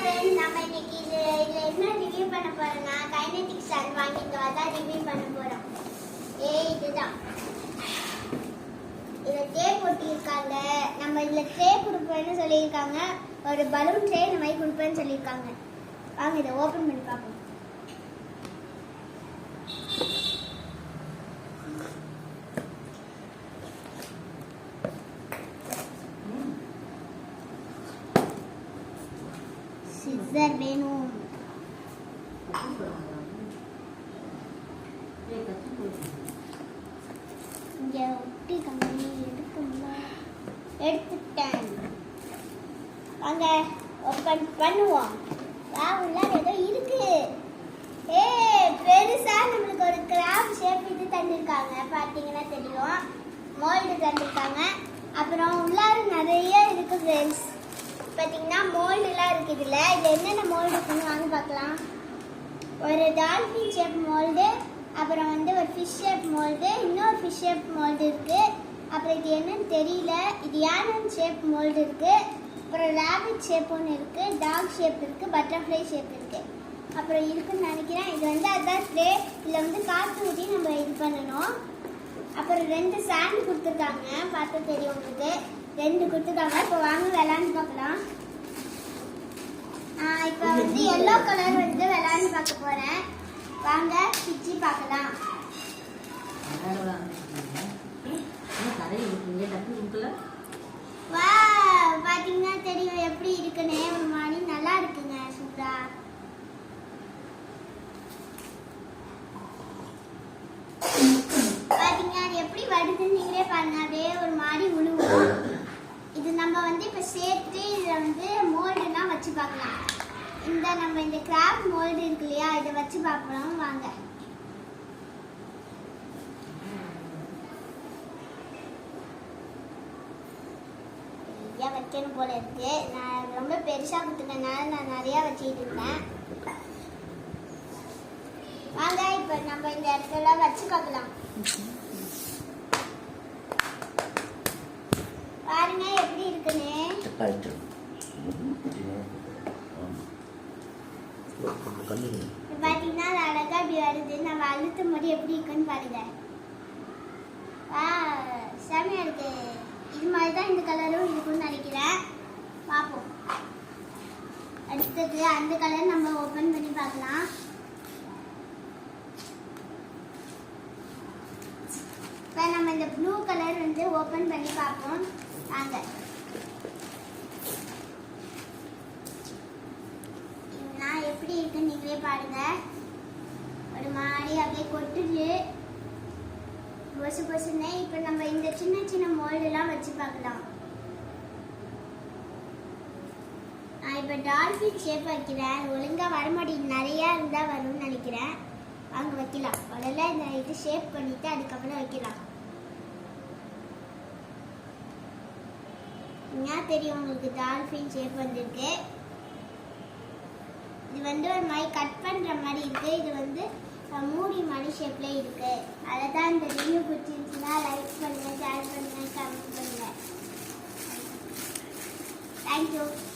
Friends, நம்ம இன்னைக்கு இதுல என்ன ரிவ்யூ பண்ண போறோம்னா கைனெடிக் ஸ்டாண்ட் வாங்கிட்டு வந்தா ரிவ்யூ பண்ண போறோம். இதுதான். இதுல ட்ரே போட்டிருக்காங்க. நம்ம இதுல ட்ரே கொடுப்பேன்னு சொல்லியிருக்காங்க. ஒரு பலூன் ட்ரே இந்த மாதிரி கொடுப்பேன்னு சொல்லியிருக்காங்க. வாங்க இதை ஓபன் பண்ணி பார்ப்போம். சிசர் வேணும். இங்க ஒட்டி கம்பெனி எடுக்கணுமா? எடுத்துட்டேன். வாங்க ஓபன் பண்ணுவோம். உள்ள ஏதோ இருக்கு. பெருசா நம்மளுக்கு ஒரு கிராப் ஷேப் இது தந்திருக்காங்க. பாத்தீங்கன்னா தெரியும். மோல்டு தந்திருக்காங்க. அப்புறம் உள்ளார நிறைய இருக்கு ஃப்ரெண்ட்ஸ். பார்த்தீங்கன்னா மோல்டுலாம் இருக்குது. இதில் என்னென்ன மோல்டு இருக்குன்னு வாங்க பார்க்கலாம். ஒரு டால்ஃபின் ஷேப் மோல்டு, அப்புறம் ஒரு ஃபிஷ் ஷேப் மோல்டு, இன்னொரு ஃபிஷ் ஷேப் மோல்டு இருக்குது. அப்புறம் இது என்னன்னு தெரியல. இது யானன் ஷேப் மோல்டு இருக்குது. அப்புறம் ரேபிட் ஷேப் ஒன்று இருக்குது, டாக் ஷேப் இருக்குது, பட்டர்ஃப்ளை ஷேப் இருக்குது. அப்புறம் இருக்குன்னு நினைக்கிறேன். இது அதுதான் ட்ரே. இதில் காற்று ஊற்றி நம்ம இது பண்ணணும். அப்புறம் 2 சாண்ட் கொடுத்துருக்காங்க. பார்த்தா தெரியும் உங்களுக்கு. 2 கொடுத்துருக்காங்க. இப்போ வாங்க விளாண்டு பார்க்கலாம். இப்போ எல்லோ கலர் விளாண்டு பார்க்க போறேன். வாங்க பிச்சு பார்க்கலாம். வா, பாத்தீங்கன்னா தெரியும் எப்படி இருக்குன்னு. ஒரு மாதிரி நல்லா இருக்குங்க. சூப்பரா. பாத்தீங்கன்னா அது எப்படி வருதுன்னு நீங்களே பாருங்க. அப்படியே ஒரு மாதிரி உழுவும். இது நம்ம இப்ப சேர்த்து இதுல மோல்டுலாம் வச்சு பார்க்கலாம். நம்ம இந்த கிராப் மோல்டு இருக்கு இல்லையா, இதை வச்சு பார்க்கலாம். வாங்க. நிறைய வைக்கணும் போல இருக்கு. நான் ரொம்ப பெருசா கொடுத்துட்டனால நான் நிறைய வச்சுட்டு இருந்தேன். வாங்க இப்ப நம்ம இந்த இடத்துல வச்சு பார்க்கலாம். பாருங்க எப்படி இருக்குன்னு. பாத்தீங்கன்னா அழகா அப்படி வருது. நம்ம அழுத்தும் போது எப்படி இருக்குன்னு பாருங்க. செமையா இருக்கு. இது மாதிரிதான் இந்த கலரும் இருக்குன்னு நினைக்கிறேன். பார்ப்போம். அடுத்தது அந்த கலர் நம்ம ஓபன் பண்ணி பார்க்கலாம். இப்போ நம்ம இந்த ப்ளூ கலர் ஓபன் பண்ணி பார்ப்போம். வாங்க. எப்படி இருக்குன்னு நீங்களே பாருங்க. ஒரு மாதிரி அப்படியே கொட்டுது பொசு பொசுன்னு. இப்போ நம்ம இந்த சின்ன சின்ன மோல்டுலாம் வச்சு பார்க்கலாம். நான் இப்போ டால்ஃபின் ஷேப் வைக்கிறேன். ஒழுங்கா வரமாட்டேங்குது. நிறைய இருந்தா வரும்னு நினைக்கிறேன். வாங்க வைக்கலாம். முதல்ல இந்த இது ஷேப் பண்ணிட்டு அதுக்கப்புறம் வைக்கலாம். என்ன தெரியும் உங்களுக்கு, டால்ஃபின் ஷேப் வந்திருக்கு. இது ஒரு மாதிரி கட் பண்ற மாதிரி இருக்கு. இது மூடி மாதிரி ஷேப்ல இருக்கு. அதான் இந்த ரிவ்யூ பிடிச்சிருந்துச்சுன்னா லைக் பண்ணுங்க, ஷேர் பண்ணுங்க, கமெண்ட் பண்ணுங்க. தேங்க்யூ.